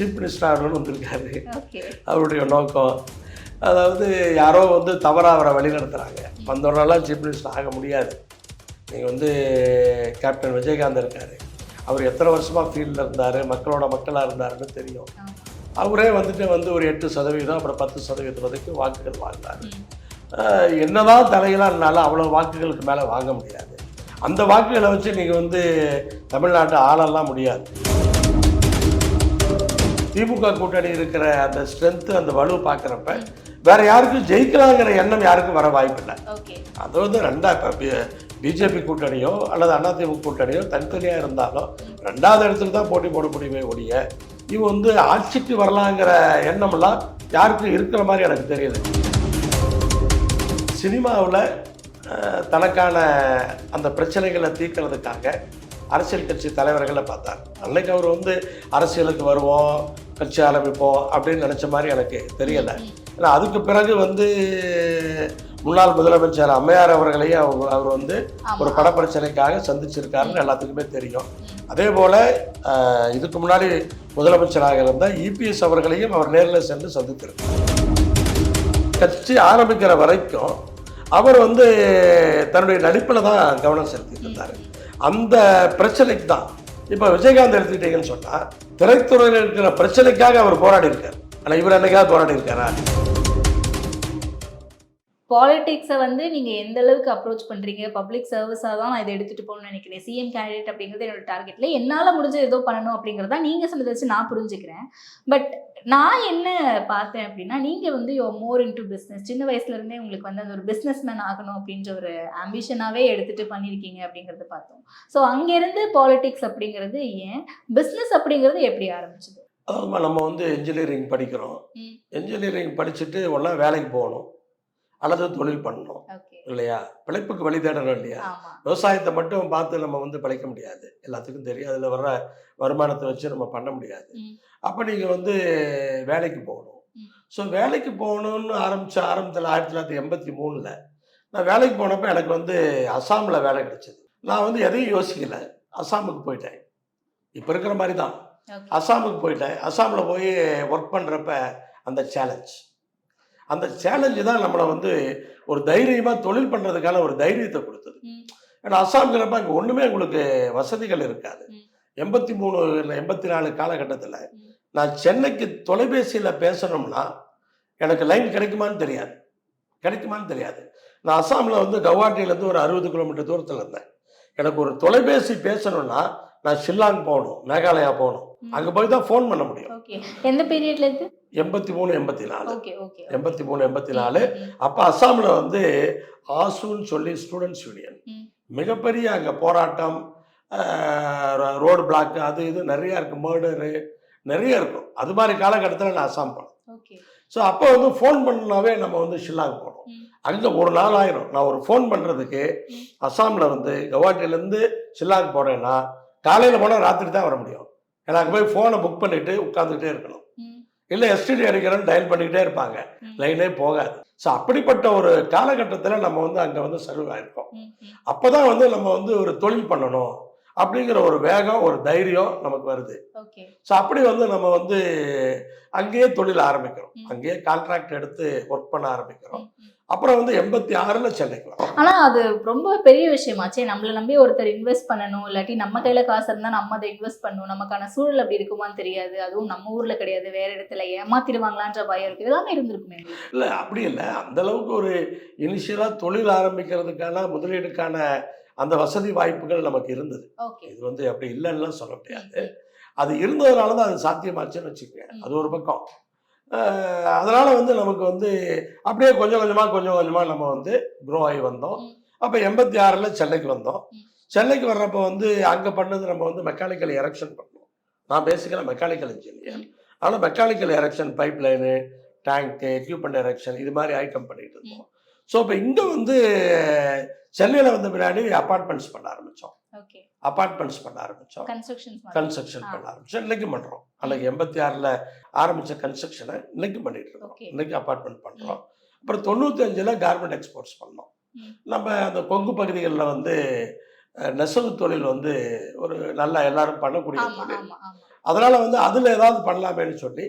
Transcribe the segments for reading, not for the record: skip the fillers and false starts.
Chief minister ஆகணும்னு வந்திருக்காரு. Okay. அவருடைய நோக்கம் அதாவது யாரோ வந்து தவறாக அவரை வழிநடத்துகிறாங்க. வந்தவரெல்லாம் சீஃப் மினிஸ்டர் ஆக முடியாது. நீங்கள் வந்து கேப்டன் விஜயகாந்த் இருக்கார், அவர் எத்தனை வருஷமாக ஃபீல்டில் இருந்தார், மக்களோட மக்களாக இருந்தாருன்னு தெரியும். அவரே வந்து ஒரு 8%, அப்புறம் 10% வரைக்கும் வாக்குகள் வாங்கினார். என்னதான் தலைகளாக இருந்தாலும் அவ்வளோ வாக்குகளுக்கு மேலே வாங்க முடியாது. அந்த வாக்குகளை வச்சு நீங்கள் வந்து தமிழ்நாட்டை ஆளெல்லாம் முடியாது. திமுக கூட்டணி இருக்கிற அந்த ஸ்ட்ரென்த்து, அந்த வலு பார்க்குறப்ப வேற யாருக்கும் ஜெயிக்கலாங்கிற எண்ணம் யாருக்கும் வர வாய்ப்பில்லை. அது வந்து இப்போ பிஜேபி கூட்டணியோ அல்லது அதிமுக கூட்டணியோ தனித்தனியாக இருந்தாலும் 2வது இடத்துக்கு தான் போட்டி போட முடியுமே ஒழிய இவன் வந்து ஆட்சிக்கு வரலாங்கிற எண்ணமெல்லாம் யாருக்கும் இருக்கிற மாதிரி எனக்கு தெரியல. சினிமாவில் தனக்கான அந்த பிரச்சனைகளை தீர்க்கிறதுக்காக அரசியல் கட்சி தலைவர்களை பார்த்தார். அன்னைக்கு அவர் வந்து அரசியலுக்கு வருவோம், கட்சி ஆரம்பிப்போம் அப்படின்னு நினச்ச மாதிரி எனக்கு தெரியலை. ஏன்னா அதுக்கு பிறகு வந்து முன்னாள் முதலமைச்சர் அம்மையார் அவர்களையும் அவர் வந்து ஒரு பட பிரச்சனைக்காக சந்திச்சிருக்காருன்னு எல்லாத்துக்குமே தெரியும். அதே போல் இதுக்கு முன்னாடி முதலமைச்சராக இருந்த இபிஎஸ் அவர்களையும் அவர் நேரில் சென்று சந்தித்திருக்கார். கட்சி ஆரம்பிக்கிற வரைக்கும் அவர் வந்து தன்னுடைய நடிப்பில் தான் கவனம் செலுத்திட்டு இருந்தார். அந்த பிரச்சனைக்கு தான் இப்போ விஜயகாந்த் எடுத்துக்கிட்டீங்கன்னு சொன்னால் திரைத்துறையில் இருக்கிற பிரச்சனைக்காக அவர் போராடி இருக்கார். ஆனால் இவர் என்னைக்காவது போராடி இருக்காரா? பாலிடிக்ஸை வந்து நீங்கள் எந்த அளவுக்கு அப்ரோச் பண்ணுறீங்க, பப்ளிக் சர்வீஸாக தான் நான் இதை எடுத்துகிட்டு போகணும்னு நினைக்கிறேன். சிஎம் கேண்டிடேட் அப்படிங்கிறது என்னோட டார்கெட்டில் என்னால் முடிஞ்ச ஏதோ பண்ணணும் அப்படிங்கிறதா நீங்கள் சொன்னதை வச்சு நான் புரிஞ்சுக்கிறேன். பட் நான் என்ன பார்த்தேன் அப்படின்னா, நீங்கள் வந்து மோர் இன்டு பிஸ்னஸ், சின்ன வயசுலேருந்தே உங்களுக்கு வந்து அந்த ஒரு பிஸ்னஸ் மேன் ஆகணும் அப்படின்ற ஒரு ஆம்பிஷனாகவே எடுத்துகிட்டு பண்ணியிருக்கீங்க அப்படிங்கிறத பார்த்தோம். ஸோ அங்கேருந்து பாலிடிக்ஸ் அப்படிங்கிறது ஏன், பிஸ்னஸ் அப்படிங்கிறது எப்படி ஆரம்பிச்சது? அதாவது நம்ம வந்து இன்ஜினியரிங் படிக்கிறோம். இன்ஜினியரிங் படிச்சுட்டு ஒன்றா வேலைக்கு போகணும் அல்லது தொழில் பண்ணணும் இல்லையா? பிழைப்புக்கு வழி தேடணும் இல்லையா? விவசாயத்தை மட்டும் பார்த்து நம்ம வந்து பிழைக்க முடியாது, எல்லாத்துக்கும் தெரியும். அதில் வர்ற வருமானத்தை வச்சு நம்ம பண்ண முடியாது. அப்போ நீங்கள் வந்து வேலைக்கு போகணும். ஸோ வேலைக்கு போகணுன்னு ஆரம்பத்தில் 1983 நான் வேலைக்கு போனப்போ எனக்கு வந்து அஸ்ஸாமில் வேலை கிடைச்சிது. நான் வந்து எதையும் யோசிக்கலை, அஸ்ஸாமுக்கு போயிட்டேன். இப்போ இருக்கிற மாதிரி தான் அஸ்ஸாமுக்கு போயிட்டேன். அஸ்ஸாமில் போய் ஒர்க் பண்ணுறப்ப அந்த சேலஞ்சு தான் நம்மளை வந்து ஒரு தைரியமாக தொழில் பண்ணுறதுக்கான ஒரு தைரியத்தை கொடுத்தது. ஏன்னா அஸ்ஸாம்ங்கிறப்ப அங்கே ஒன்றுமே உங்களுக்கு வசதிகள் இருக்காது. 83 84 காலகட்டத்தில் நான் சென்னைக்கு தொலைபேசியில் பேசணும்னா எனக்கு லைன் கிடைக்குமான்னு தெரியாது. நான் அஸ்ஸாமில் வந்து கவுஹாட்டியிலேருந்து ஒரு 60 கிலோமீட்டர் தூரத்தில் இருந்தேன். எனக்கு ஒரு தொலைபேசி பேசணும்னா நான் ஷில்லாங் போகணும், மேகாலயா போகணும். அங்கே போய் தான் ஃபோன் பண்ண முடியும். எந்த பீரியட்ல இருக்கு? 83 84. அப்போ அஸ்ஸாமில் வந்து ஆசுன்னு சொல்லி ஸ்டூடெண்ட்ஸ் யூனியன் மிகப்பெரிய அங்கே போராட்டம், ரோடு பிளாக், அது இது நிறையா இருக்குது, மர்டரு நிறைய இருக்கும். அது மாதிரி காலகட்டத்தில் நான் அஸ்ஸாம் போனேன். ஸோ அப்போ வந்து ஃபோன் பண்ணாவே நம்ம வந்து ஷில்லாங் போனோம். அங்கே ஒரு நாள் ஆயிரும். நான் ஒரு ஃபோன் பண்ணுறதுக்கு அஸ்ஸாமில் வந்து கவுஹாட்டிலேருந்து ஷில்லாங் போகிறேன்னா காலையில் போனால் ராத்திரி தான் வர முடியும். ஏன்னா அங்கே போய் ஃபோனை புக் பண்ணிவிட்டு உட்காந்துக்கிட்டே இருக்கணும். இல்லை எஸ்டிடி அடிக்கிறேன்னு டயல் பண்ணிக்கிட்டே இருப்பாங்க, லைனே போகாது. ஸோ அப்படிப்பட்ட ஒரு காலகட்டத்தில் நம்ம வந்து அங்கே வந்து சர்வ் ஆகிருக்கோம். அப்போ தான் வந்து நம்ம வந்து ஒரு தொழில் பண்ணணும் அப்படிங்கிற ஒரு வேகம், ஒரு தைரியம் நமக்கு வருது. ஸோ அப்படி வந்து நம்ம வந்து அங்கேயே தொழில் ஆரம்பிக்கிறோம், அங்கேயே கான்ட்ராக்ட் எடுத்து ஒர்க் பண்ண ஆரம்பிக்கிறோம். அப்புறம் வந்து 86 சென்னைக்கு வரும். ஆனா அது ரொம்ப பெரிய விஷயமாச்சே. நம்மளை நம்பி ஒருத்தர் இன்வெஸ்ட் பண்ணணும், இல்லாட்டி நம்ம கையில காசு இருந்தா நம்ம அதை இன்வெஸ்ட் பண்ணணும். நமக்கான சூழல் அப்படி இருக்குமான்னு தெரியாது, அதுவும் நம்ம ஊர்ல கிடையாது, வேற இடத்துல ஏமாத்திடுவாங்களான்ற பயம் இருக்கு. இதெல்லாமே இருந்திருக்குமே. இல்லை அப்படி இல்லை, அந்த அளவுக்கு ஒரு இனிஷியலாக தொழில் ஆரம்பிக்கிறதுக்கான முதலீடுக்கான அந்த வசதி வாய்ப்புகள் நமக்கு இருந்தது. இது வந்து அப்படி இல்லைன்னா சொல்ல முடியாது. அது இருந்ததுனால தான் அது சாத்தியமாச்சுன்னு வச்சுக்கோங்க. அது ஒரு பக்கம். அதனால் வந்து நமக்கு வந்து அப்படியே கொஞ்சம் கொஞ்சமாக நம்ம வந்து க்ரோ ஆகி வந்தோம். அப்போ 86 சென்னைக்கு வந்தோம். சென்னைக்கு வர்றப்போ வந்து அங்கே பண்ணது நம்ம வந்து மெக்கானிக்கல் எரெக்ஷன் பண்ணோம். நான் பேசிக்கலாக மெக்கானிக்கல் இன்ஜினியர். ஆனால் மெக்கானிக்கல் எரெக்ஷன், பைப் லைனு, டேங்க்கு, எக்யூப்மெண்ட் எரெக்ஷன், இது மாதிரி ஐட்டம் பண்ணிகிட்டு இருந்தோம். ஸோ இப்போ இங்கே வந்து சென்னையில் வந்த பின்னாடி அப்பார்ட்மெண்ட்ஸ் பண்ண ஆரம்பித்தோம். கன்ஸ்ட்ரக்ஷன் பண்ண ஆரம்பித்தோம். இன்றைக்கும் பண்ணுறோம். அன்றைக்கி 86 ஆரம்பித்த கன்ஸ்ட்ரக்ஷனை இன்றைக்கும் பண்ணிகிட்டு இருக்கோம். இன்றைக்கி அப்பார்ட்மெண்ட் பண்ணுறோம். அப்புறம் 95 கார்மெண்ட் எக்ஸ்போர்ட்ஸ் பண்ணோம். நம்ம அந்த கொங்கு பகுதிகளில் வந்து நெசவு தொழில் வந்து ஒரு நல்லா எல்லாரும் பண்ணக்கூடிய தொழில். அதனால வந்து அதில் ஏதாவது பண்ணலாமேன்னு சொல்லி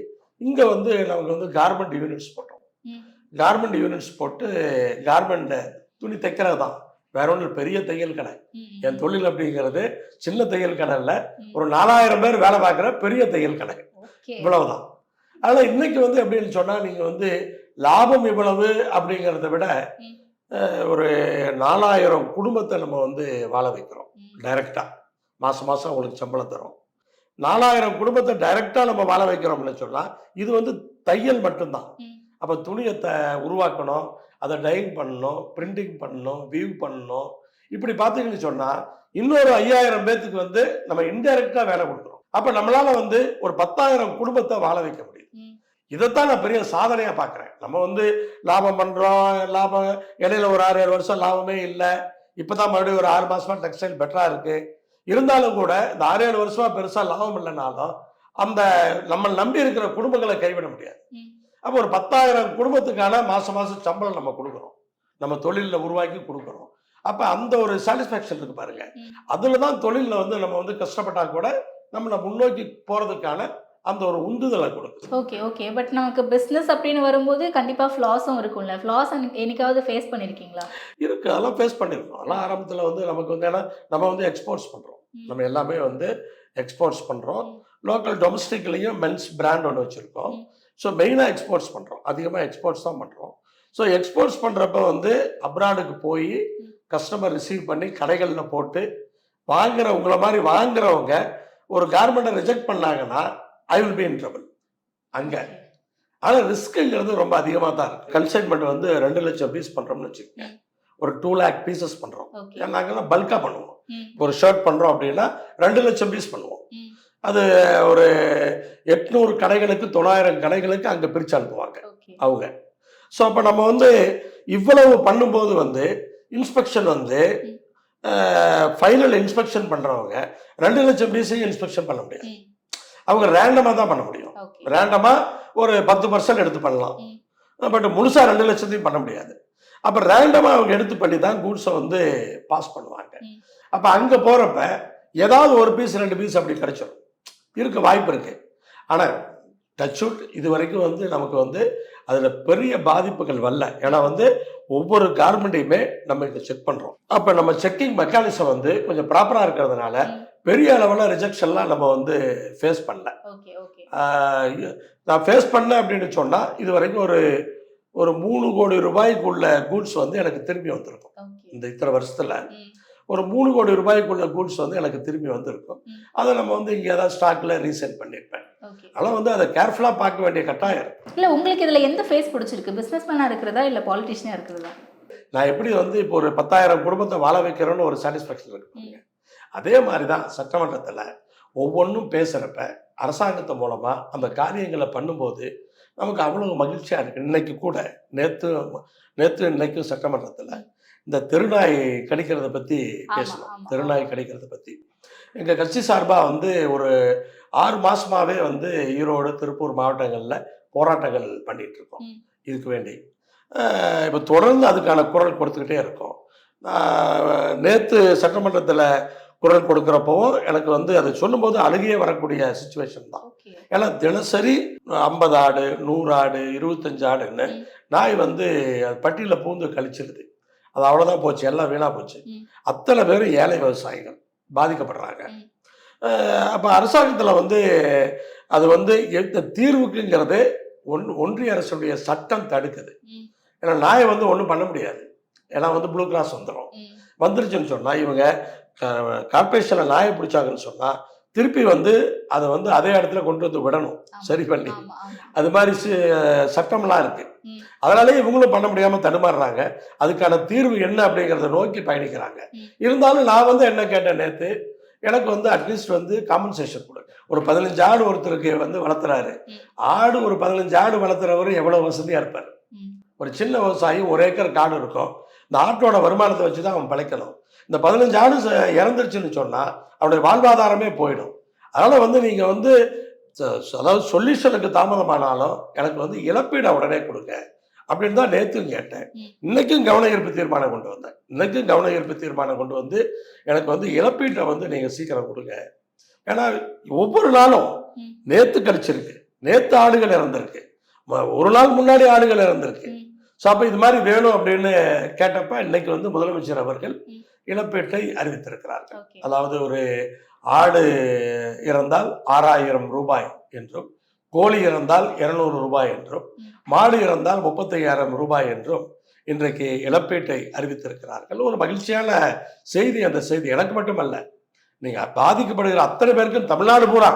இங்கே வந்து நமக்கு வந்து கார்மெண்ட் யூனிட்ஸ் போட்டோம். கார்மெண்ட் யூனிட்ஸ் போட்டு கார்மெண்ட் துணி தைக்கிறது தான், வேற ஒன்றும் பெரிய தையல் கடை. என் தொழில் அப்படிங்கிறது சின்ன தையல் கடை இல்லை, ஒரு 4000 பேர் வேலை பார்க்குற பெரிய தையல் கடை, இவ்வளவுதான். அதனால் இன்னைக்கு வந்து எப்படின்னு சொன்னால் நீங்கள் வந்து லாபம் இவ்வளவு அப்படிங்கிறத விட ஒரு 4000 குடும்பத்தை நம்ம வந்து வாழ வைக்கிறோம் டைரெக்டாக. மாதம் மாதம் அவங்களுக்கு சம்பளம் தரோம். 4000 குடும்பத்தை டைரெக்டாக நம்ம வாழ வைக்கிறோம்னு சொன்னால் இது வந்து தையல் மட்டும்தான். அப்போ துணியத்தை உருவாக்கணும், அதை டைங் பண்ணணும், பிரிண்டிங் பண்ணணும், வியூ பண்ணணும். இப்படி பார்த்தீங்கன்னு சொன்னால் இன்னொரு 5000 பேர்த்துக்கு வந்து நம்ம இன்டைரக்டாக வேலை கொடுக்குறோம். அப்போ நம்மளால் வந்து ஒரு 10,000 குடும்பத்தை வாழ வைக்க முடியும். இதைத்தான் நான் பெரிய சாதனையாக பார்க்குறேன். நம்ம வந்து லாபம் பண்ணுறோம், லாபம் இடையில ஒரு 6-7 வருஷம் லாபமே இல்லை, இப்போ தான் மறுபடியும் ஒரு 6 மாதமாக டெக்ஸ்டைல் பெட்டராக இருக்குது. இருந்தாலும் கூட இந்த 6-7 வருஷமா பெருசாக லாபம் இல்லைனாலும் அந்த நம்ம நம்பி இருக்கிற குடும்பங்களை கைவிட முடியாது. அப்போ ஒரு 10,000 குடும்பத்துக்கான மாதம் மாதம் சம்பளம் நம்ம கொடுக்குறோம், நம்ம தொழிலில் உருவாக்கி கொடுக்குறோம். அப்போ அந்த ஒரு சாட்டிஸ்ஃபேக்ஷன் இருக்கு பாருங்க. அதில் தான் தொழிலில் வந்து நம்ம வந்து கஷ்டப்பட்டா கூட நம்மளை முன்னோக்கி போகிறதுக்கான அந்த ஒரு உந்துதலை கொடுக்குது. Okay okay. பட் நமக்கு பிஸ்னஸ் அப்படின்னு வரும்போது கண்டிப்பாக ஃப்ளாஸும் இருக்கும்ல, ஃப்ளாஸ் என்னைக்காவது ஃபேஸ் பண்ணியிருக்கீங்களா? இருக்கு, அதெல்லாம் ஃபேஸ் பண்ணியிருக்கோம். அதெல்லாம் ஆரம்பத்தில் வந்து நமக்கு வந்து ஏன்னா நம்ம வந்து எக்ஸ்போர்ட்ஸ் பண்ணுறோம், நம்ம எல்லாமே வந்து எக்ஸ்போர்ட்ஸ் பண்ணுறோம். லோக்கல் டொமஸ்டிக்லேயும் மென்ஸ் பிராண்ட் ஒன்று வச்சுருக்கோம். ஸோ மெயினாக எக்ஸ்போர்ட்ஸ் பண்ணுறோம், அதிகமாக எக்ஸ்போர்ட்ஸ் தான் பண்ணுறோம். ஸோ எக்ஸ்போர்ட்ஸ் பண்ணுறப்ப வந்து அப்ராடுக்கு போய் கஸ்டமர் ரிசீவ் பண்ணி கடைகளில் போட்டு உங்களை மாதிரி வாங்குறவங்க ஒரு கார்மெண்ட்டை ரிஜெக்ட் பண்ணாங்கன்னா I will be in trouble அங்கே. ஆனால் ரிஸ்க்குங்கிறது ரொம்ப அதிகமாக தான் இருக்குது. கன்சைன்மெண்ட் வந்து 2 லட்சம் பீஸ் பண்ணுறோம்னு வச்சுக்கோங்க, ஒரு 2 lakh பீசஸ் பண்ணுறோம். நாங்கள்லாம் பல்காக பண்ணுவோம். ஒரு ஷர்ட் பண்ணுறோம் அப்படின்னா 2 லட்சம் பீஸ் பண்ணுவோம். அது ஒரு 800 கடைகளுக்கு 900 கடைகளுக்கு அங்கே பிரித்து அனுப்புவாங்க அவங்க. ஸோ அப்போ நம்ம வந்து இவ்வளவு பண்ணும்போது வந்து இன்ஸ்பெக்ஷன் வந்து ஃபைனல் இன்ஸ்பெக்ஷன் பண்ணுறவங்க 2 லட்சம் பீஸையும் இன்ஸ்பெக்ஷன் பண்ண முடியாது. அவங்க ரேண்டமாக தான் பண்ண முடியும். ரேண்டமாக ஒரு 10% எடுத்து பண்ணலாம், பட் முழுசாக 2 லட்சத்தையும் பண்ண முடியாது. அப்போ ரேண்டமாக அவங்க எடுத்து பண்ணி தான் கூட்ஸை வந்து பாஸ் பண்ணுவாங்க. அப்போ அங்கே போகிறப்ப ஏதாவது ஒரு பீஸ் 2 பீஸ் அப்படி கிடைச்சிடும், இருக்க வாய்ப்பு இருக்குது. ஆனால் டச்வுட் இது வரைக்கும் வந்து நமக்கு வந்து அதில் பெரிய பாதிப்புகள் வரல. ஏன்னா வந்து ஒவ்வொரு கார்மெண்ட்டையுமே நம்ம இதை செக் பண்ணுறோம். அப்போ நம்ம செக்கிங் மெக்கானிசம் வந்து கொஞ்சம் ப்ராப்பராக இருக்கிறதுனால பெரிய அளவில் ரிஜெக்ஷன்லாம் நம்ம வந்து ஃபேஸ் பண்ணல. நான் ஃபேஸ் பண்ணேன் அப்படின்னு சொன்னால் இது வரைக்கும் ஒரு 3 கோடி ரூபாய்க்குள்ள கூட்ஸ் வந்து எனக்கு திரும்பி வந்திருக்கும். இந்த இத்தனை வருஷத்தில் ஒரு 3 கோடி ரூபாய்க்குள்ள கூட்ஸ் வந்து எனக்கு திரும்பி வந்திருக்கும். அதை நம்ம வந்து இங்கே ஏதாவது ஸ்டாக்ல ரீசேல் பண்ணியிருப்பேன். அதெல்லாம் வந்து அதை கேர்ஃபுல்லாக பார்க்க வேண்டிய கட்டாயம். இல்லை உங்களுக்கு இதில் எந்த ஃபேஸ் பிடிச்சிருக்கு, பிஸ்னஸ் மேனாக இருக்கிறதா இல்லை பாலிட்டிஷியனாக இருக்கிறதா? நான் எப்படி வந்து இப்போ ஒரு 10,000 குடும்பத்தை வாழ வைக்கிறோன்னு ஒரு சாட்டிஸ்ஃபேக்ஷன் இருக்கு. அதே மாதிரி தான் சட்டமன்றத்தில் ஒவ்வொன்றும் பேசுகிறப்ப அரசாங்கத்து மூலமாக அந்த காரியங்களை பண்ணும்போது நமக்கு அவ்வளோ மகிழ்ச்சியாக இருக்குது. இன்னைக்கு கூட நேற்று இன்னைக்கும் சட்டமன்றத்தில் இந்த தெருநாய் கடிக்கிறத பற்றி பேசணும். தெருநாய் கடிக்கிறத பற்றி எங்கள் கட்சி சார்பாக வந்து ஒரு 6 மாதமாகவே வந்து ஈரோடு, திருப்பூர் மாவட்டங்களில் போராட்டங்கள் பண்ணிகிட்டு இருக்கோம் இதுக்கு வேண்டி. இப்போ தொடர்ந்து அதுக்கான குரல் கொடுத்துக்கிட்டே இருக்கோம். நேற்று சட்டமன்றத்தில் குரல் கொடுக்குறப்பவும் எனக்கு வந்து அதை சொல்லும்போது அழுகியே வரக்கூடிய சுச்சுவேஷன் தான். ஏன்னா தினசரி 50 ஆடு, 100 ஆடு, 25 ஆடுன்னு நாய் வந்து பட்டியலில் பூந்து கழிச்சிருது. அது அவ்வளோதான் போச்சு, எல்லாம் வீணாக போச்சு. அத்தனை பேரும் ஏழை விவசாயிகள் பாதிக்கப்படுறாங்க. அப்போ அரசாங்கத்தில் வந்து அது வந்து எந்த தீர்வுக்குங்கிறது ஒன்றிய அரசுடைய சட்டம் தடுக்குது. ஏன்னா நாயை வந்து ஒன்றும் பண்ண முடியாது. ஏன்னா வந்து ப்ளூ கிராஸ் வந்துருச்சுன்னு சொன்னால் இவங்க கார்பரேஷனில் நாயை பிடிச்சாங்கன்னு சொன்னால் திருப்பி வந்து அதை வந்து அதே இடத்துல கொண்டு வந்து விடணும் சரி பண்ணி. அது மாதிரி சட்டம்லாம் இருக்குது. அதனாலே இவங்களும் பண்ண முடியாமல் தடுமாறுறாங்க. அதுக்கான தீர்வு என்ன அப்படிங்கிறத நோக்கி பயணிக்கிறாங்க. இருந்தாலும் நான் வந்து என்ன கேட்டேன் நேற்று, எனக்கு வந்து அட்லீஸ்ட் வந்து காம்பன்சேஷன் கொடு. ஒரு 15 ஆடு ஒருத்தருக்கு வந்து வளர்த்துறாரு, ஆடு ஒரு 15 ஆடு வளர்த்துறவரு எவ்வளோ வசதியாக இருப்பார். ஒரு சின்ன விவசாயி 1 ஏக்கர் காடு இருக்கும், இந்த ஆட்டோட வருமானத்தை வச்சு தான் அவன் பிழைக்கணும். இந்த 15 ஆடு இறந்துருச்சுன்னு சொன்னால் அவனுடைய வாழ்வாதாரமே போயிடும். அதனால் வந்து நீங்கள் வந்து அதாவது சொல்யூஷனுக்கு தாமதமானாலும் எனக்கு வந்து இழப்பீடை உடனே கொடுங்க அப்படின்னு தான் நேற்றும் கேட்டேன். இன்னைக்கும் கவன ஈர்ப்பு தீர்மானம் கொண்டு வந்தேன். இன்னைக்கும் கவன ஈர்ப்பு தீர்மானம் கொண்டு வந்து எனக்கு வந்து இழப்பீட்டை வந்து நீங்கள் சீக்கிரம் கொடுங்க. ஏன்னா ஒவ்வொரு நாளும் நேத்து கழிச்சிருக்கு, நேத்து ஆடுகள் இறந்திருக்கு, ஒரு நாள் முன்னாடி ஆடுகள் இறந்திருக்கு. ஸோ அப்போ இது மாதிரி வேணும் அப்படின்னு கேட்டப்ப இன்னைக்கு வந்து முதலமைச்சர் அவர்கள் இழப்பீட்டை அறிவித்திருக்கிறார்கள். அதாவது ஒரு ஆடு இறந்தால் 6000 ரூபாய் என்றும், கோழி இறந்தால் 200 ரூபாய் என்றும், மாடு இறந்தால் 35,000 ரூபாய் என்றும் இன்றைக்கு இழப்பீட்டை அறிவித்திருக்கிறார்கள். ஒரு மகிழ்ச்சியான செய்தி. அந்த செய்தி எனக்கு மட்டுமல்ல, நீங்க பாதிக்கப்படுகிற அத்தனை பேருக்கும் தமிழ்நாடு பூரா.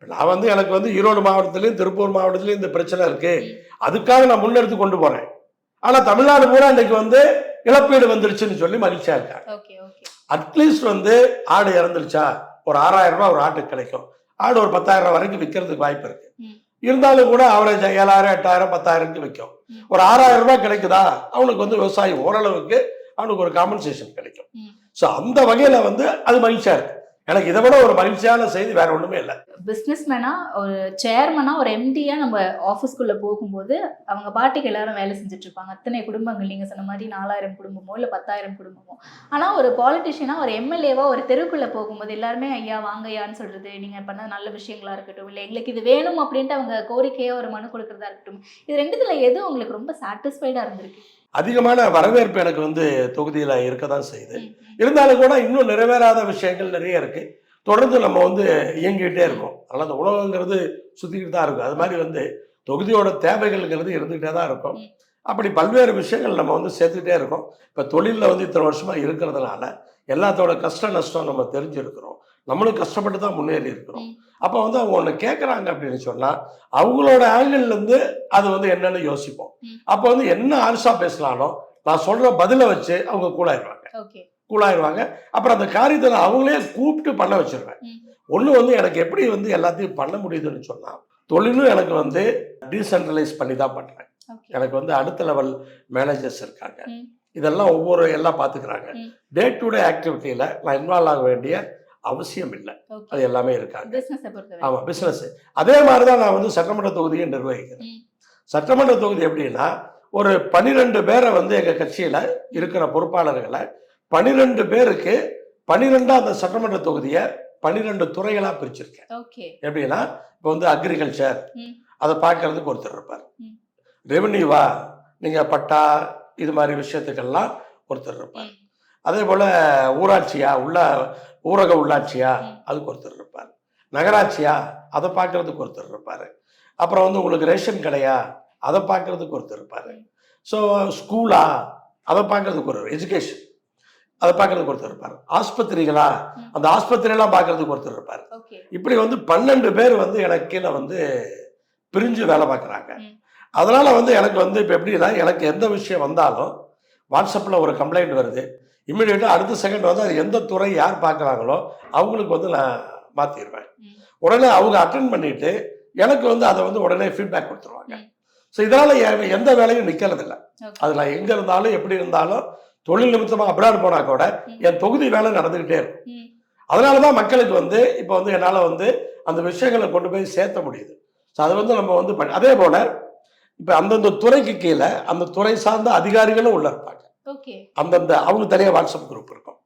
நான் வந்து எனக்கு வந்து ஈரோடு மாவட்டத்திலையும் திருப்பூர் மாவட்டத்திலையும் இந்த பிரச்சனை இருக்கு, அதுக்காக நான் முன்னெடுத்து கொண்டு போறேன். ஆனா தமிழ்நாடு பூரா இன்னைக்கு வந்து இழப்பீடு வந்துருச்சுன்னு சொல்லி மகிழ்ச்சியா இருக்காங்க. அட்லீஸ்ட் வந்து ஆடு இறந்துருச்சா ஒரு 6000 ரூபாய் ஒரு ஆட்டுக்கு கிடைக்கும். ஆடு ஒரு 10,000 ரூபாய் வரைக்கும் விற்கிறதுக்கு வாய்ப்பு இருக்கு. இருந்தாலும் கூட அவரேஜ் 7,000, 8,000, 10,000 விற்கும். ஒரு 6000 ரூபாய் கிடைக்குதா அவனுக்கு வந்து விவசாயி ஓரளவுக்கு அவனுக்கு ஒரு காம்பன்சேஷன் கிடைக்கும். ஸோ அந்த வகையில வந்து அது மகிழ்ச்சியா இருக்கு. எனக்கு இதை விட ஒரு மகிழ்ச்சியான செய்தி வேற ஒண்ணுமே இல்லை. பிஸ்னஸ்மேனா, ஒரு சேர்மனா, ஒரு எம்டியா நம்ம ஆஃபீஸ்க்குள்ள போகும்போது அவங்க பாட்டுக்கு எல்லாரும் வேலை செஞ்சுட்டு இருப்பாங்க. அத்தனை குடும்பங்கள், நீங்க சொன்ன மாதிரி 4000 குடும்பமோ இல்லை 10,000 குடும்பமோ. ஆனா ஒரு பாலிட்டிஷியனா, ஒரு எம்எல்ஏவா ஒரு தெருக்குள்ள போகும்போது எல்லாருமே ஐயா வாங்கய்யான்னு சொல்றது, நீங்க பண்ண நல்ல விஷயங்களா இருக்கட்டும், இல்லை எங்களுக்கு இது வேணும் அப்படின்ட்டு அவங்க கோரிக்கையா ஒரு மனு கொடுக்கறதா இருக்கட்டும், இது ரெண்டுத்துல எது உங்களுக்கு ரொம்ப சாட்டிஸ்ஃபைடா இருந்திருக்கு? அதிகமான வரவேற்பு எனக்கு வந்து தொகுதியில இருக்கதான் செய்யுது. இருந்தாலும் கூட இன்னும் நிறைவேறாத விஷயங்கள் நிறைய இருக்கு. தொடர்ந்து நம்ம வந்து இயங்கிட்டே இருக்கோம். அதனால அந்த உலகங்கிறது சுத்திக்கிட்டு தான் இருக்கும். அது மாதிரி வந்து தொகுதியோட தேவைகள்ங்கிறது இருந்துகிட்டே தான் இருக்கும். அப்படி பல்வேறு விஷயங்கள் நம்ம வந்து சேர்த்துக்கிட்டே இருக்கோம். இப்போ தொழிலில் வந்து இத்தனை வருஷமா இருக்கிறதுனால எல்லாத்தோட கஷ்ட நஷ்டம் நம்ம தெரிஞ்சிருக்கிறோம். நம்மளும் கஷ்டப்பட்டு தான் முன்னேறி இருக்கிறோம். அப்போ வந்து அவங்க ஒன்று கேட்குறாங்க அப்படின்னு சொன்னால் அவங்களோட ஆங்கிள்லேருந்து அது வந்து என்னன்னு யோசிப்போம். அப்போ வந்து என்ன ஆல்சா பேசலானோ நான் சொல்கிற பதிலை வச்சு அவங்க கூலாயிருவாங்க. அப்புறம் அந்த காரியத்தை நான் அவங்களே கூப்பிட்டு பண்ண வச்சிருவேன். ஒன்று வந்து எனக்கு எப்படி வந்து எல்லாத்தையும் பண்ண முடியுதுன்னு சொன்னால், தொழிலும் எனக்கு வந்து டீசென்ட்ரலைஸ் பண்ணி தான் பண்ணுறேன். எனக்கு வந்து அடுத்த லெவல் மேனேஜர்ஸ் இருக்காங்க. இதெல்லாம் எல்லாம் பார்த்துக்கிறாங்க. டே டு டே ஆக்டிவிட்டியில் நான் இன்வால்வ் ஆக வேண்டிய அவசியம் இல்லை. அது எல்லாமே இருக்காங்க. ஆமாம், பிஸ்னஸ். அதே மாதிரி தான் நான் வந்து சட்டமன்ற தொகுதியை நிர்வகிக்கிறேன். சட்டமன்ற தொகுதி எப்படின்னா, ஒரு 12 பேரை வந்து எங்கள் கட்சியில் இருக்கிற பொறுப்பாளர்களை 12 பேருக்கு 12 அந்த சட்டமன்ற தொகுதியை 12 துறைகளாக பிரிச்சிருக்கேன். எப்படின்னா, இப்போ வந்து அக்ரிகல்ச்சர் அதை பார்க்கறதுக்கு ஒருத்தர் இருப்பார். ரெவன்யூவா நீங்கள் பட்டா இது மாதிரி விஷயத்துக்கெல்லாம் ஒருத்தர் இருப்பார். அதே போல் ஊராட்சியா ஊரக உள்ளாட்சியா அதுக்கு ஒருத்தர் இருப்பார். நகராட்சியா அதை பார்க்கறதுக்கு ஒருத்தர் இருப்பார். அப்புறம் வந்து உங்களுக்கு ரேஷன் கடையா அதை பார்க்கறதுக்கு ஒருத்தர் இருப்பார். ஸோ ஸ்கூலா அதை பார்க்கறதுக்கு ஒரு எஜுகேஷன் அதை பார்க்கறதுக்கு ஒருத்தர் இருப்பார். ஆஸ்பத்திரிகளா அந்த ஆஸ்பத்திரியெல்லாம் பார்க்கறதுக்கு ஒருத்தர் இருப்பார். இப்படி வந்து 12 பேர் வந்து எனக்கு கீழே வந்து பிரிஞ்சு வேலை பார்க்குறாங்க. அதனால வந்து எனக்கு வந்து இப்போ எப்படின்னா, எனக்கு எந்த விஷயம் வந்தாலும் வாட்ஸ்அப்பில் ஒரு கம்ப்ளைண்ட் வருது, இம்மிடியேட்டாக அடுத்த செகண்ட் வந்து அது எந்த துறை யார் பார்க்குறாங்களோ அவங்களுக்கு வந்து நான் மாற்றிடுவேன். உடனே அவங்க அட்டென்ட் பண்ணிட்டு எனக்கு வந்து அதை வந்து உடனே ஃபீட்பேக் கொடுத்துருவாங்க. ஸோ இதனால் எந்த வேலையும் நிற்கிறதில்ல. அது நான் எங்கே இருந்தாலும் எப்படி இருந்தாலும் தொழில் நிமித்தமாக அப்ராட் போனால் கூட என் தொகுதி வேலை நடந்துக்கிட்டே இருக்கும். அதனால தான் மக்களுக்கு வந்து இப்போ வந்து என்னால் வந்து அந்த விஷயங்களை கொண்டு போய் சேர்த்த முடியுது. ஸோ அதை வந்து நம்ம வந்து அதே போல் இப்போ அந்தந்த துறைக்கு கீழே அந்த துறை சார்ந்த அதிகாரிகளும் உள்ள இருப்பாங்க. அந்தந்த அவங்க தனியாக வாட்ஸ்அப் குரூப் இருக்கும்.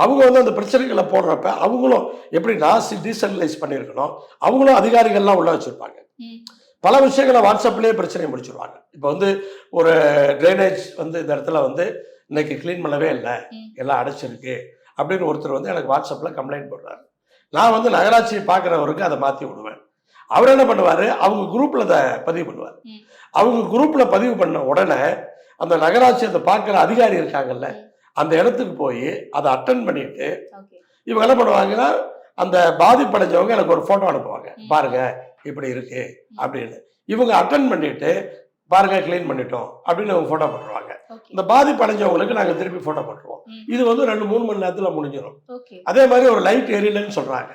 அவங்க வந்து அந்த பிரச்சனைகளை போடுறப்ப அவங்களும் எப்படி டீசென்ட்ரலைஸ் பண்ணியிருக்கணும், அவங்களும் அதிகாரிகள்லாம் உள்ள வச்சுருப்பாங்க. பல விஷயங்களை வாட்ஸ்அப்லேயே பிரச்சனையை முடிச்சிருவாங்க. இப்போ வந்து ஒரு ட்ரைனேஜ் வந்து இந்த இடத்துல வந்து இன்னைக்கு க்ளீன் பண்ணவே இல்லை, எல்லாம் அடைச்சிருக்கு அப்படின்னு ஒருத்தர் வந்து எனக்கு வாட்ஸ்அப்பில் கம்ப்ளைண்ட் போடுறாரு. நான் வந்து நகராட்சியை பார்க்குறவருக்கு அதை மாற்றி விடுவேன். அவர் என்ன பண்ணுவார், அவங்க குரூப்பில் அதை பதிவு பண்ணுவார். அவங்க குரூப்பில் பதிவு பண்ண உடனே அந்த நகராட்சி அதை பார்க்குற அதிகாரி இருக்காங்கல்ல, அந்த இடத்துக்கு போய் அதை அட்டென்ட் பண்ணிட்டு இவங்க என்ன பண்ணுவாங்கன்னா, அந்த பாதிப்படைஞ்சவங்க எனக்கு ஒரு ஃபோட்டோ அனுப்புவாங்க, பாருங்க இப்படி இருக்கு அப்படின்னு. இவங்க அட்டென்ட் பண்ணிட்டு பாருங்க கிளீன் பண்ணிட்டோம் அப்படின்னு அவங்க ஃபோட்டோ போட்டுருவாங்க. இந்த பாதிப்படைஞ்சவங்களுக்கு நாங்கள் திருப்பி ஃபோட்டோ போட்டுருவோம். இது வந்து 2-3 மணி நேரத்தில் முடிஞ்சிடும். அதே மாதிரி ஒரு லைட் எரியலன்னு சொல்கிறாங்க,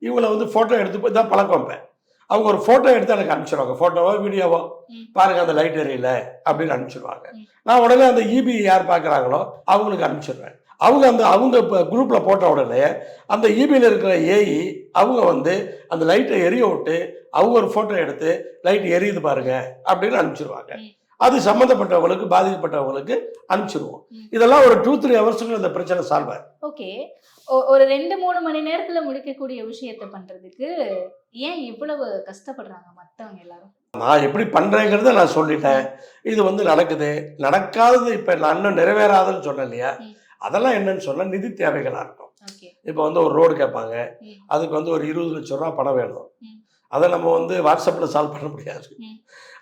இவங்களை வந்து ஃபோட்டோ எடுத்து போய் தான் பழக்கம் வைப்பேன். அவங்க ஒரு ஃபோட்டோ எடுத்து எனக்கு அனுப்பிச்சிடுவாங்க, ஃபோட்டோவோ வீடியோவோ, பாருங்க அந்த லைட் எரியல அப்படின்னு அனுப்பிச்சிடுவாங்க. நான் உடனே அந்த இபி யார் பார்க்குறாங்களோ அவங்களுக்கு அனுப்பிச்சிடுவேன். அவங்க குரூப்பில் போட்ட உடனே அந்த இபியில் இருக்கிற ஏஇ அவங்க வந்து அந்த லைட்டை எரிய விட்டு அவங்க ஒரு ஃபோட்டோ எடுத்து லைட் எரியுது பாருங்க அப்படின்னு அனுப்பிச்சிடுவாங்க. அது சம்மந்தப்பட்டவங்களுக்கு பாதிக்கப்பட்டவங்களுக்கு அனுப்பிச்சிருவோம். இதெல்லாம் ஒரு 2-3 ஹவர்ஸுக்குள்ள இந்த பிரச்சனை சால்வ் ஆயிடும். ஓகே. ஒரு 2-3 மணி நேரத்துல முடிக்கக்கூடிய விஷயத்த பண்றதுக்கு ஏன் இவ்வளவு கஷ்டப்படுறாங்க மத்தவங்க எல்லாரும்? நான் எப்படி பண்றேங்கிறத நான் சொல்லிட்டேன். இது வந்து நடக்குது, நடக்காதது இப்ப நான் இன்னும் நிறைவேறாதுன்னு சொன்னேன் இல்லையா? அதெல்லாம் என்னன்னு சொன்னா நிதி தேவைகளா இருக்கும். இப்போ வந்து ஒரு ரோடு கேட்பாங்க, அதுக்கு வந்து ஒரு 20 லட்சம் ரூபா பணம் வேணும். அதை நம்ம வந்து வாட்ஸ்அப்பில் சால்வ் பண்ண முடியாது.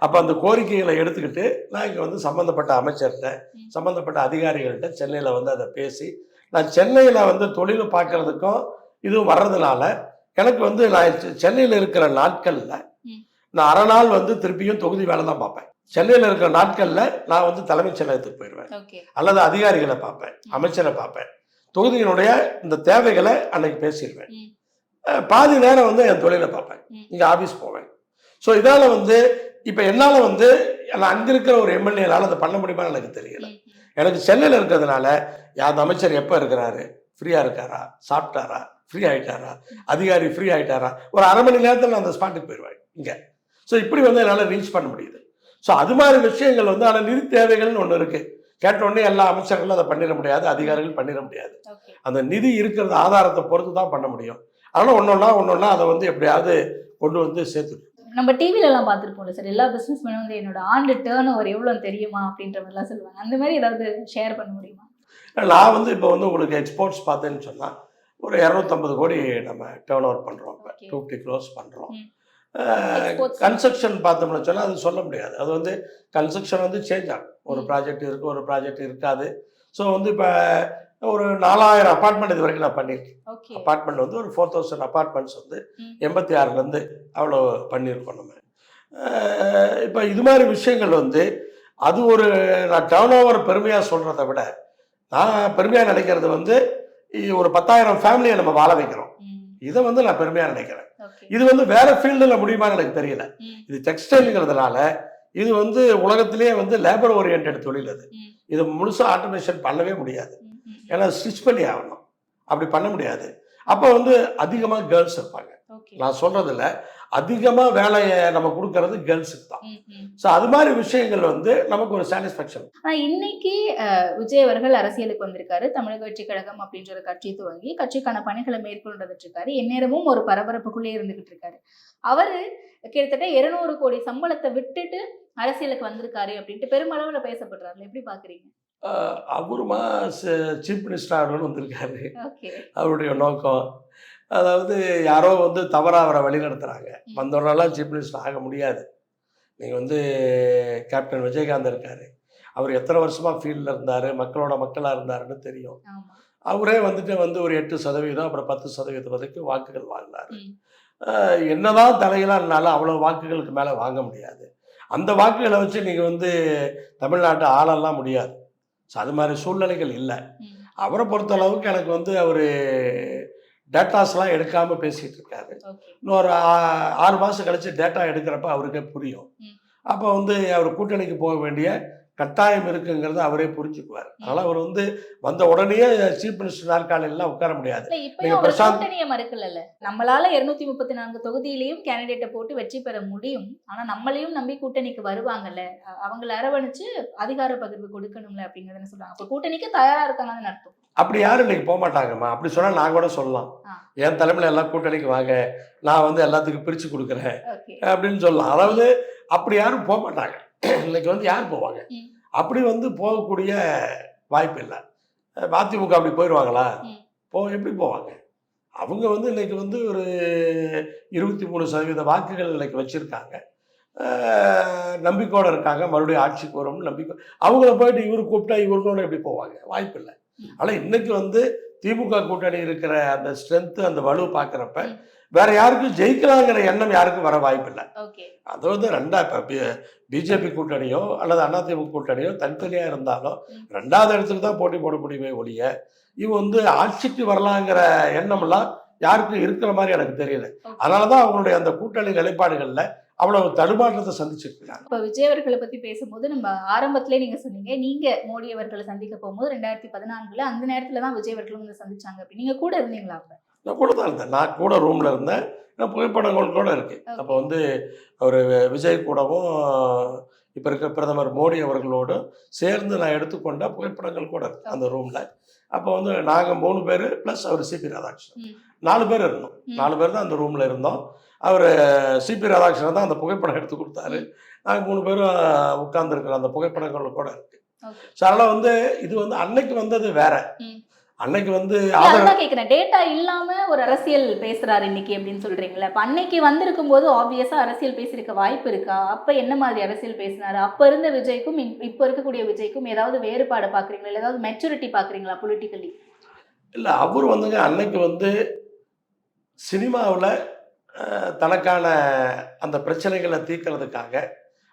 அப்போ அந்த கோரிக்கைகளை எடுத்துக்கிட்டு நான் இங்கே வந்து சம்மந்தப்பட்ட அமைச்சர்கிட்ட சம்மந்தப்பட்ட அதிகாரிகள்கிட்ட சென்னையில் வந்து அதை பேசி, நான் சென்னையில் வந்து தொழில் பார்க்கறதுக்கும் இதுவும் வர்றதுனால எனக்கு வந்து நான் சென்னையில் இருக்கிற நாட்களில் நான் அரை நாள் வந்து திருப்பியும் தொகுதி வேலை தான் பார்ப்பேன். சென்னையில் இருக்கிற நாட்களில் நான் வந்து தலைமைச் செயலகத்துக்கு போயிடுவேன், அல்லது அதிகாரிகளை பார்ப்பேன், அமைச்சரை பார்ப்பேன். தொகுதியினுடைய இந்த தேவைகளை அன்னைக்கு பேசிடுவேன். பாதி நேரம் வந்து என் தொழிலை பார்ப்பேன், இங்கே ஆஃபீஸ் போவேன். ஸோ இதால் வந்து இப்போ என்னால் வந்து நான் அங்கே இருக்கிற ஒரு எம்எல்ஏனால அதை பண்ண முடியுமான்னு எனக்கு தெரியல. எனக்கு சென்னையில் இருக்கிறதுனால அந்த அமைச்சர் எப்போ இருக்கிறாரு, ஃப்ரீயாக இருக்காரா, சாப்பிட்டாரா, ஃப்ரீ ஆகிட்டாரா, அதிகாரி ஃப்ரீ ஆகிட்டாரா, ஒரு அரை மணி நேரத்தில் நான் அந்த ஸ்பாட்டுக்கு போயிடுவேன் இங்கே. ஸோ இப்படி வந்து என்னால் ரீச் பண்ண முடியுது. ஸோ அது மாதிரி விஷயங்கள் வந்து ஆனால் நிதி தேவைகள்னு ஒன்று இருக்குது. கேட்டோடனே எல்லா அமைச்சர்களும் அதை பண்ணிட முடியாது, அதிகாரிகள் பண்ணிட முடியாது. அந்த நிதி இருக்கிறது ஆதாரத்தை பொறுத்து தான் பண்ண முடியும். ஆனால் ஒன்னொன்னா அதை வந்து எப்படியாவது கொண்டு வந்து சேர்த்து. நம்ம டிவில எல்லாம் பார்த்துருப்போம்ல சார், எல்லா பிசினஸ் மேனும் வந்து என்னோட ஆண்டு டேர்ன் ஓவர் எவ்வளோன்னு தெரியுமா அப்படின்ற மாதிரிலாம் சொல்லுவாங்க. அந்த மாதிரி ஏதாவது ஷேர் பண்ண முடியுமா? நான் வந்து இப்போ வந்து உங்களுக்கு எக்ஸ்போர்ட்ஸ் பார்த்தேன்னு சொன்னால் ஒரு 250 கோடி நம்ம டேர்ன் ஓவர் பண்ணுறோம், 250 crores பண்ணுறோம். கன்ஸ்ட்ரக்ஷன் பார்த்தோம்னு சொன்னால் அது சொல்ல முடியாது. அது வந்து கன்ஸ்ட்ரக்ஷன் வந்து சேஞ்ச் ஆகும். ஒரு ப்ராஜெக்ட் இருக்குது, ஒரு ப்ராஜெக்ட் இருக்காது. ஸோ வந்து இப்போ ஒரு 4000 அப்பார்ட்மெண்ட் இது வரைக்கும் நான் பண்ணியிருக்கேன். அப்பார்ட்மெண்ட் வந்து ஒரு 4000 அப்பார்ட்மெண்ட்ஸ் வந்து 86லேருந்து அவ்வளோ பண்ணியிருக்கோம் நம்ம. இப்போ இது மாதிரி விஷயங்கள் வந்து அது ஒரு நான் டர்ன் ஓவர் பெருமையாக சொல்கிறத விட நான் பெருமையாக நினைக்கிறது வந்து ஒரு 10,000 ஃபேமிலியை நம்ம வாழ வைக்கிறோம். இதை வந்து நான் பெருமையாக நினைக்கிறேன். இது வந்து வேற ஃபீல்டில் முடியுமான்னு எனக்கு தெரியல. இது டெக்ஸ்டைலுங்கிறதுனால இது வந்து உலகத்திலேயே வந்து லேபர் ஓரியன்ட் தொழில். அது இது முழுசாக ஆட்டோமேஷன் பண்ணவே முடியாது. ஏன்னா ஸ்டிச் பண்ணி ஆகணும், அப்படி பண்ண முடியாது. அப்போ வந்து அதிகமாக கேர்ள்ஸ் இருப்பாங்க. நான் சொல்றதுல அதிகமாக வேலையை நம்ம கொடுக்கறது கேர்ள்ஸுக்கு தான். ஸோ அது மாதிரி விஷயங்கள் வந்து நமக்கு ஒரு சாட்டிஸ்ஃபேக்ஷன். ஆனால் இன்னைக்கு விஜய் அவர்கள் அரசியலுக்கு வந்திருக்காரு. தமிழக வெற்றி கழகம் அப்படின்ற ஒரு கட்சி துவங்கி கட்சிக்கான பணிகளை மேற்கொண்டுட்டு இருக்காரு. எந்நேரமும் ஒரு பரபரப்புக்குள்ளே இருந்துகிட்டு இருக்காரு. அவரு கிட்டத்தட்ட 200 கோடி சம்பளத்தை விட்டுட்டு அரசியலுக்கு வந்திருக்காரு அப்படின்ட்டு பெருமளவுல பேசப்படுறாரு. எப்படி பாக்குறீங்க? அவருமா சீஃப் மினிஸ்டர் ஆகணும்னு வந்திருக்காரு. அவருடைய நோக்கம் அதாவது யாரோ வந்து தவறாக அவரை வழிநடத்துகிறாங்க. வந்தோடனெல்லாம் சீஃப் மினிஸ்டர் ஆக முடியாது. நீங்கள் வந்து கேப்டன் விஜயகாந்த் இருக்கார், அவர் எத்தனை வருஷமாக ஃபீல்டில் இருந்தார், மக்களாக இருந்தாருன்னு தெரியும். அவரே வந்துட்டு ஒரு 8%, அப்புறம் 10% வரைக்கும் வாக்குகள் வாங்கினார். என்னதான் தலையிலான்னாலும் அவ்வளோ வாக்குகளுக்கு மேலே வாங்க முடியாது. அந்த வாக்குகளை வச்சு நீங்கள் வந்து தமிழ்நாட்டை ஆளலாம் முடியாது. ஸோ அது மாதிரி சூழ்நிலைகள் இல்லை. அவரை பொறுத்த அளவுக்கு எனக்கு வந்து அவர் டேட்டாஸ்லாம் எடுக்காமல் பேசிகிட்டு இருக்காரு. இன்னொரு 6 மாதம் கழித்து டேட்டா எடுக்கிறப்ப அவருக்கே புரியும். அப்போ வந்து அவர் கூட்டணிக்கு போக வேண்டிய கட்டாயம் இருக்குங்கிறத அவரே புரிஞ்சுக்குவார். அதனால் அவர் வந்து வந்த உடனே சீஃப் மினிஸ்டர் நாற்காலியெல்லாம் உட்கார முடியாது. நம்மளால 234 தொகுதியிலையும் கேண்டிடேட்டை போட்டு வெற்றி பெற முடியும். ஆனா நம்மளையும் நம்பி கூட்டணிக்கு வருவாங்கல்ல, அவங்களை அரவணைச்சு அதிகார பகிர்வு கொடுக்கணும்ல அப்படிங்கிறத சொல்றாங்க. அப்போ கூட்டணிக்கு தயாரா இருக்காங்கன்னு அர்த்தம். அப்படி யாரும் இன்னைக்கு போக மாட்டாங்கம்மா. அப்படி சொன்னா நான் கூட சொல்லலாம், என் தலைமையில எல்லாம் கூட்டணிக்கு வாங்க, நான் வந்து எல்லாத்துக்கும் பிரிச்சு கொடுக்குறேன் அப்படின்னு சொல்லலாம். அதாவது அப்படி யாரும் போக மாட்டாங்க. இன்னைக்கு வந்து யார் போவாங்க? அப்படி வந்து போகக்கூடிய வாய்ப்பு இல்லை. அதிமுக அப்படி போயிடுவாங்களா? எப்படி போவாங்க? அவங்க வந்து இன்னைக்கு வந்து ஒரு 23% வாக்குகள் இன்னைக்கு வச்சிருக்காங்க. நம்பிக்கையோடு இருக்காங்க, மறுபடியும் ஆட்சிக்கு வரும்னு நம்பிக்கை. அவங்கள போயிட்டு இவரு கூப்பிட்டா இவர்களோட எப்படி போவாங்க? வாய்ப்பு இல்லை. ஆனால் இன்னைக்கு வந்து திமுக கூட்டணி இருக்கிற அந்த ஸ்ட்ரென்த்து, அந்த வலு பார்க்குறப்ப வேற யாருக்கும் ஜெயிக்கலாங்கிற எண்ணம் யாருக்கும் வர வாய்ப்பு இல்லை. அதாவது இப்போ பிஜேபி கூட்டணியோ அல்லது அதிமுக கூட்டணியோ தனித்தனியாக இருந்தாலும் 2வது இடத்துக்கு தான் போட்டி போட முடியுமே ஒழிய இவன் வந்து ஆட்சிக்கு வரலாங்கிற எண்ணம்லாம் யாருக்கும் இருக்கிற மாதிரி எனக்கு தெரியல. அதனாலதான் அவங்களுடைய அந்த கூட்டணி நிலைப்பாடுகள்ல அவ்வளவு தடுமாற்றத்தை சந்திச்சிருக்காங்க. இப்ப விஜய் அவர்களை பத்தி பேசும்போது நம்ம ஆரம்பத்திலே நீங்க சொன்னீங்க, நீங்க மோடி அவர்களை சந்திக்க போகும்போது 2014 அந்த நேரத்துலதான் விஜய் அவர்களும் வந்து சந்திச்சாங்க. அப்படி நீங்க கூட இருந்தீங்களா? அப்ப நான் கூட தான் இருந்தேன். நான் கூட ரூம்ல இருந்தேன். புகைப்படங்கள் கூட இருக்கு. அப்போ வந்து அவர் விஜய் கூடவும் இப்போ இருக்க பிரதமர் மோடி அவர்களோடு சேர்ந்து நான் எடுத்துக்கொண்ட புகைப்படங்கள் கூட இருக்கு அந்த ரூமில். அப்போ வந்து நாங்கள் 3 பேர் ப்ளஸ் அவர் சிபி ராதாகிருஷ்ணன் 4 பேர் இருந்தோம். 4 பேர் தான் அந்த ரூமில் இருந்தோம். அவர் சிபி ராதாகிருஷ்ணன் தான் அந்த புகைப்படம் எடுத்து கொடுத்தாரு. நாங்கள் 3 பேரும் உட்கார்ந்துருக்கிற அந்த புகைப்படங்கள் கூட இருக்கு. ஸோ அதனால் வந்து இது வந்து அன்னைக்கு வந்தது வேற. அன்னைக்கு வந்து அதான் கேக்குறேன், டேட்டா இல்லாம ஒரு அரசியல் பேசுறாரு இன்னைக்கு அப்படின்னு சொல்றீங்களா? அப்ப அன்னைக்கு வந்திருக்கும் போது ஆப்வியஸா அரசியல் பேசியிருக்க வாய்ப்பு இருக்கா? அப்ப என்ன மாதிரி அரசியல் பேசினாரு? அப்ப இருந்த விஜய்க்கும் இப்ப இருக்கக்கூடிய விஜய்க்கும் ஏதாவது வேறுபாடு பாக்குறீங்களா? இல்ல ஏதாவது மெச்சூரிட்டி பாக்குறீங்களா பொலிட்டிக்கலி? இல்லை, அவர் வந்துங்க அன்னைக்கு வந்து சினிமாவில் தனக்கான அந்த பிரச்சனைகளை தீர்க்கறதுக்காக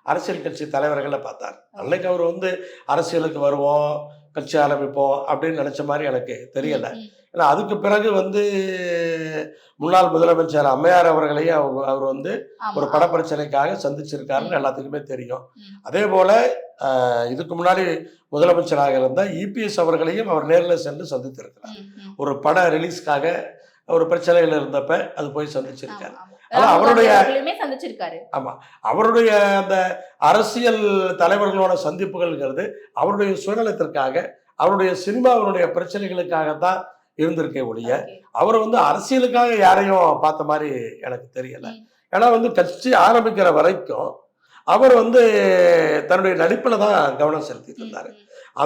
அரசியல் கட்சி தலைவர்களை பார்த்தார். அன்னைக்கு அவர் வந்து அரசியலுக்கு வருவோம், கட்சி ஆரம்பிப்போம் அப்படின்னு நினச்ச மாதிரி எனக்கு தெரியலை. ஏன்னா அதுக்கு பிறகு வந்து முன்னாள் முதலமைச்சர் அம்மையார் அவர்களையும் அவர் வந்து ஒரு பட பிரச்சனைக்காக சந்திச்சிருக்காருன்னு எல்லாத்துக்குமே தெரியும். அதே போல் இதுக்கு முன்னாடி முதலமைச்சராக இருந்த இபிஎஸ் அவர்களையும் அவர் நேரில் சென்று சந்தித்திருக்கிறார். ஒரு பட ரிலீஸ்க்காக ஒரு பிரச்சனைகள் இருந்தப்ப அது போய் சந்திச்சிருக்காரு. அவருடைய ஆமா, அவருடைய அந்த அரசியல் தலைவர்களோட சந்திப்புகள்ங்கிறது அவருடைய சுயநலத்திற்காக, அவருடைய சினிமாவினுடைய பிரச்சனைகளுக்காகத்தான் இருந்திருக்கே ஒழிய அவர் வந்து அரசியலுக்காக யாரையும் பார்த்த மாதிரி எனக்கு தெரியல. ஏன்னா வந்து கட்சி ஆரம்பிக்கிற வரைக்கும் அவர் வந்து தன்னுடைய நடிப்புல தான் கவனம் செலுத்திட்டு இருந்தாரு.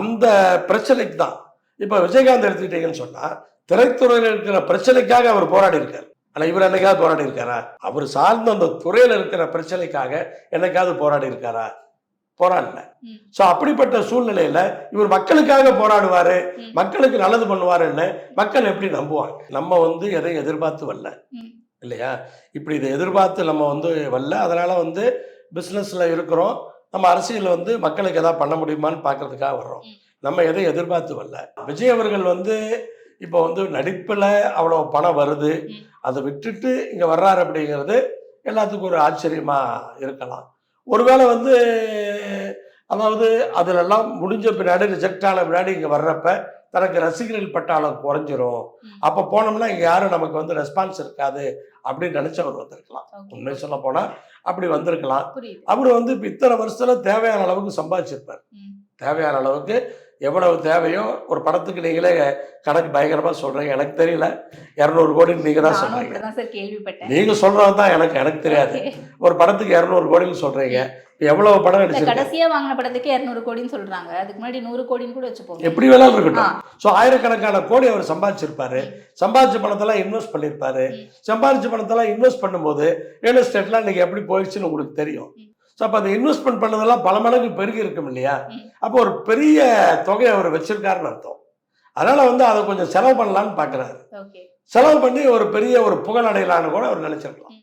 அந்த பிரச்சனைக்கு தான் இப்ப விஜயகாந்த் எடுத்துக்கிட்டீங்கன்னு சொன்னா திரைத்துறையில் இருக்கிற பிரச்சனைக்காக அவர் போராடி இருக்காரு. ஆனா இவர் என்னைக்காவது போராடி இருக்காரா? அவர் சார்ந்த அந்த துறையில இருக்கிற பிரச்சனைக்காக என்னைக்காவது போராடி இருக்காரா? போராடல. சோ அப்படிப்பட்ட சூழ்நிலையில இவர் மக்களுக்காக போராடுவாரு, மக்களுக்கு நல்லது பண்ணுவாருன்னு மக்கள் எப்படி நம்புவாங்க? நம்ம வந்து எதையும் எதிர்பார்த்து வரல இல்லையா? இப்படி இதை எதிர்பார்த்து நம்ம வந்து வரல. அதனால வந்து பிசினஸ்ல இருக்கிறோம், நம்ம அரசியல் வந்து மக்களுக்கு எதாவது பண்ண முடியுமான்னு பார்க்கறதுக்காக வர்றோம். நம்ம எதையும் எதிர்பார்த்து வரல. விஜய் அவர்கள் வந்து இப்போ வந்து நடிப்புல அவ்வளோ பணம் வருது, அதை விட்டுட்டு இங்க வர்றாரு அப்படிங்கிறது எல்லாத்துக்கும் ஒரு ஆச்சரியமா இருக்கலாம். ஒருவேளை வந்து அதாவது அதுலெல்லாம் முடிஞ்ச பின்னாடி ரிஜெக்ட் ஆன பின்னாடி இங்க வர்றப்ப தனக்கு ரசிகர்கள் பட்டாளம் குறைஞ்சிரும், அப்ப போனோம்னா இங்க யாரும் நமக்கு வந்து ரெஸ்பான்ஸ் இருக்காது அப்படின்னு நினைச்சவர் வந்திருக்கலாம். உண்மை சொல்ல போனா அப்படி வந்திருக்கலாம். அவர் வந்து இப்ப இத்தனை வருஷத்துல தேவையான அளவுக்கு சம்பாதிச்சிருப்பார். தேவையான அளவுக்கு எவ்வளவு தேவையோ ஒரு படத்துக்கு நீங்களே கணக்கு பயங்கரமா சொல்றீங்க. எனக்கு தெரியல, 200 கோடி நீங்க தான் சொல்றீங்க. நீங்க சொல்றதுதான் எனக்கு தெரியாது. ஒரு படத்துக்கு 200 கோடின்னு சொல்றீங்க. எவ்வளவு படம் நடிச்சிருக்கீங்க? கடைசியா வாங்கின படத்துக்கு 200 கோடின்னு சொல்றாங்க. அதுக்கு முன்னாடி 100 கோடின்னு கூட வச்சுப்போம். எப்படி வேணாலும் இருக்கட்டும். ஸோ ஆயிரக்கணக்கான கோடி அவர் சம்பாதிச்சிருப்பாரு. சம்பாதிச்ச பணத்தெல்லாம் இன்வெஸ்ட் பண்ணியிருப்பாரு. சம்பாதிச்ச பணத்தெல்லாம் இன்வெஸ்ட் பண்ணும்போது ரியல் எஸ்டேட்லாம் இன்னைக்கு எப்படி போயிடுச்சுன்னு உங்களுக்கு தெரியும். ஸோ அப்போ அந்த இன்வெஸ்ட்மெண்ட் பண்ணதெல்லாம் பல மடங்கு பெருகி இருக்கும் இல்லையா? அப்போ ஒரு பெரிய தொகையை அவர் வச்சிருக்காருன்னு அர்த்தம். அதனால வந்து அதை கொஞ்சம் செலவு பண்ணலான்னு பார்க்குறாரு. செலவு பண்ணி ஒரு பெரிய ஒரு புகழ் அடையலான்னு கூட அவர் நினைச்சிருக்கலாம்.